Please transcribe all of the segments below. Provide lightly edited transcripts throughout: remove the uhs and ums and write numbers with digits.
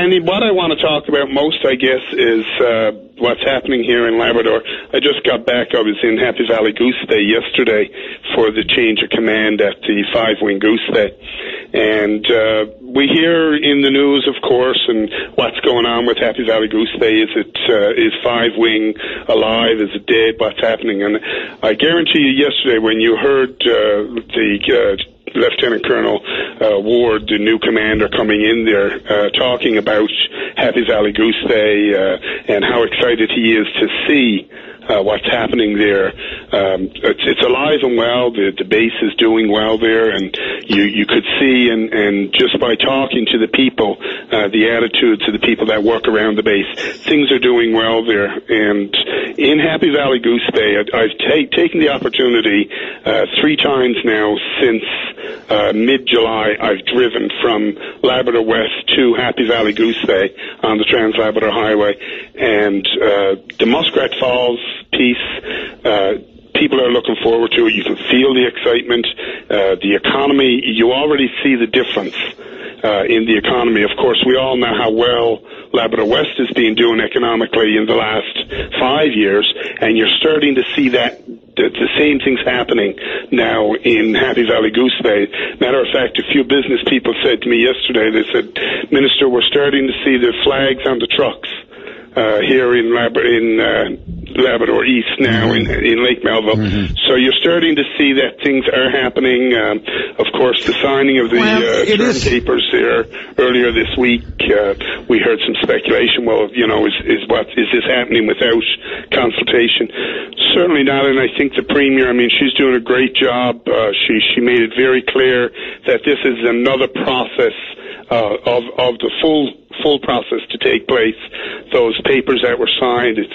Randy, what I want to talk about most, I guess, is what's happening here in Labrador. I just got back. I was in Happy Valley Goose Day yesterday for the change of command at the 5-wing Goose Day. And we hear in the news, of course, and what's going on with Happy Valley Goose Day. Is 5-wing alive? Is it dead? What's happening? And I guarantee you yesterday when you heard the Lieutenant Colonel Ward, the new commander, coming in there talking about Happy Valley Goose Day and how excited he is to see what's happening there. It's alive and well. The base is doing well there, and you could see, and just by talking to the people, the attitudes of the people that work around the base, things are doing well there. And in Happy Valley Goose Day, I've taken the opportunity 3 times now since mid-July. I've driven from Labrador West to Happy Valley Goose Day on the Trans-Labrador Highway, and the Muskrat Falls piece, people are looking forward to it. You can feel the excitement. The economy, you already see the difference in the economy. Of course, we all know how well Labrador West has been doing economically in the last 5 years, and you're starting to see that the same things happening now in Happy Valley Goose Day. Matter of fact, a few business people said to me yesterday, they said, Minister, we're starting to see the flags on the trucks here in Labrador East now, in Lake Melville. Mm-hmm. So you're starting to see that things are happening. Of course, the signing of the term papers there earlier this week, we heard some speculation. Well, is this happening without consultation? Certainly not, and I think the Premier, she's doing a great job. She made it very clear that this is another process of the full process to take place. Those papers that were signed, it's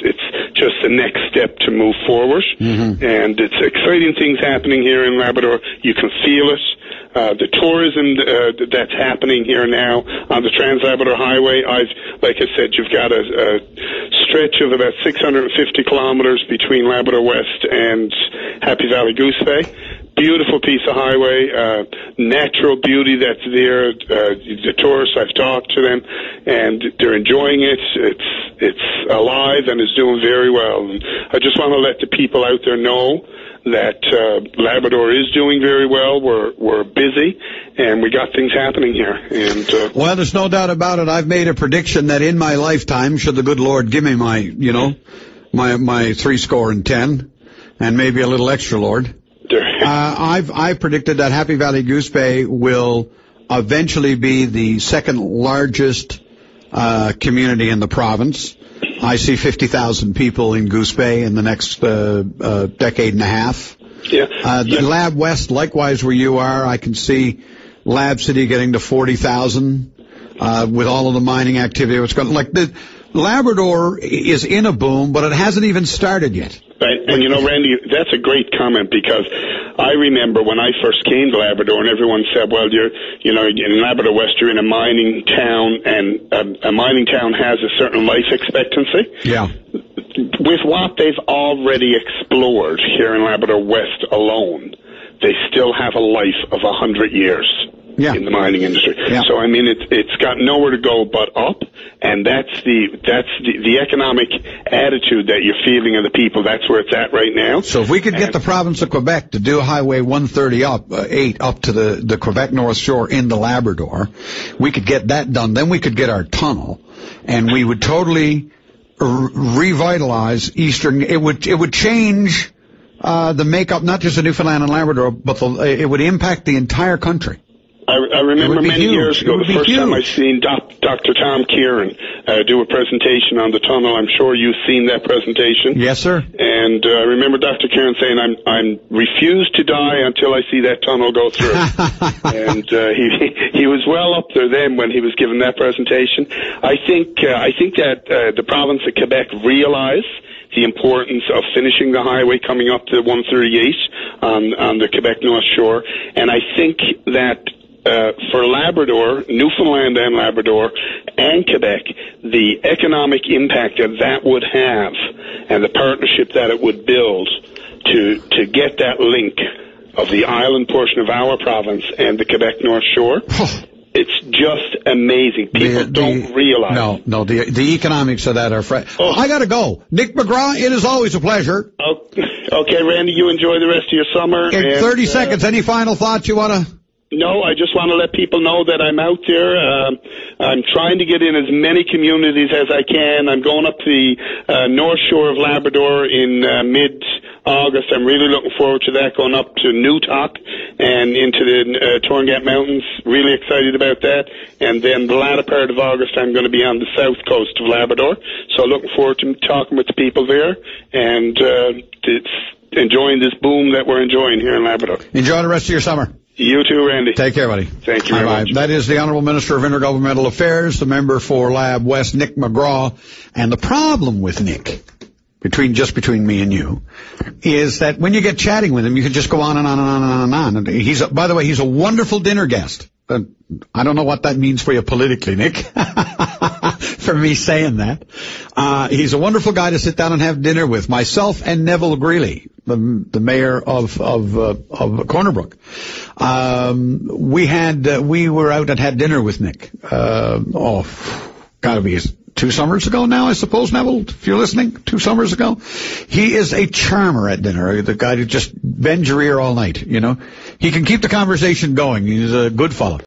just the next step to move forward. Mm-hmm. And it's exciting things happening here in Labrador. You can feel it. The tourism that's happening here now on the Trans-Labrador Highway, like I said, you've got a stretch of about 650 kilometers between Labrador West and Happy Valley Goose Bay. Beautiful piece of highway, natural beauty that's there. The tourists, I've talked to them, and they're enjoying it. It's alive and is doing very well. And I just want to let the people out there know that Labrador is doing very well. We're busy, and we got things happening here. And well, there's no doubt about it. I've made a prediction that in my lifetime, should the good Lord give me my 70, and maybe a little extra, Lord. I've predicted that Happy Valley Goose Bay will eventually be the second largest community in the province. I see 50,000 people in Goose Bay in the next decade and a half. Yeah. Lab West, likewise, where you are, I can see Lab City getting to 40,000 with all of the mining activity. What's going Labrador is in a boom, but it hasn't even started yet. Right, and Randy, that's a great comment, because I remember when I first came to Labrador, and everyone said, well, in Labrador West, you're in a mining town, and a mining town has a certain life expectancy. Yeah. With what they've already explored here in Labrador West alone, they still have a life of 100 years. Yeah. In the mining industry. Yeah. So it's got nowhere to go but up, and that's the economic attitude that you're feeling of the people. That's where it's at right now. So if we could get the province of Quebec to do Highway 138 up to the Quebec North Shore into Labrador, we could get that done. Then we could get our tunnel, and we would totally revitalize Eastern. It would change the makeup, not just of Newfoundland and Labrador, but it would impact the entire country. I remember many years ago, the first time I seen Dr. Tom Kieran do a presentation on the tunnel. I'm sure you've seen that presentation. Yes, sir. And I remember Dr. Kieran saying, "I'm refuse to die until I see that tunnel go through." And he was well up there then when he was giving that presentation. I think that the province of Quebec realized the importance of finishing the highway coming up to 138 on the Quebec North Shore, and I think that for Labrador, Newfoundland and Labrador, and Quebec, the economic impact that would have and the partnership that it would build to get that link of the island portion of our province and the Quebec North Shore, It's just amazing. People don't realize. No, the economics of that are... I got to go. Nick McGrath, it is always a pleasure. Okay, Randy, you enjoy the rest of your summer. In 30 seconds, any final thoughts you want to... No, I just want to let people know that I'm out there. I'm trying to get in as many communities as I can. I'm going up to the North Shore of Labrador in mid-August. I'm really looking forward to that, going up to Newtock and into the Torngat Mountains. Really excited about that. And then the latter part of August, I'm going to be on the south coast of Labrador. So looking forward to talking with the people there and enjoying this boom that we're enjoying here in Labrador. Enjoy the rest of your summer. You too, Randy. Take care, buddy. Thank you very much. That is the Honourable Minister of Intergovernmental Affairs, the member for Lab West, Nick McGrath. And the problem with Nick, between me and you, is that when you get chatting with him, you can just go on and on and on and on and on. And by the way, he's a wonderful dinner guest. I don't know what that means for you politically, Nick, for me saying that. He's a wonderful guy to sit down and have dinner with. Myself and Neville Greeley, the mayor of Corner Brook. We were out and had dinner with Nick. Gotta be 2 summers ago now, I suppose, Neville, if you're listening, 2 summers ago. He is a charmer at dinner, the guy who just bends your ear all night, you know. He can keep the conversation going. He's a good fellow.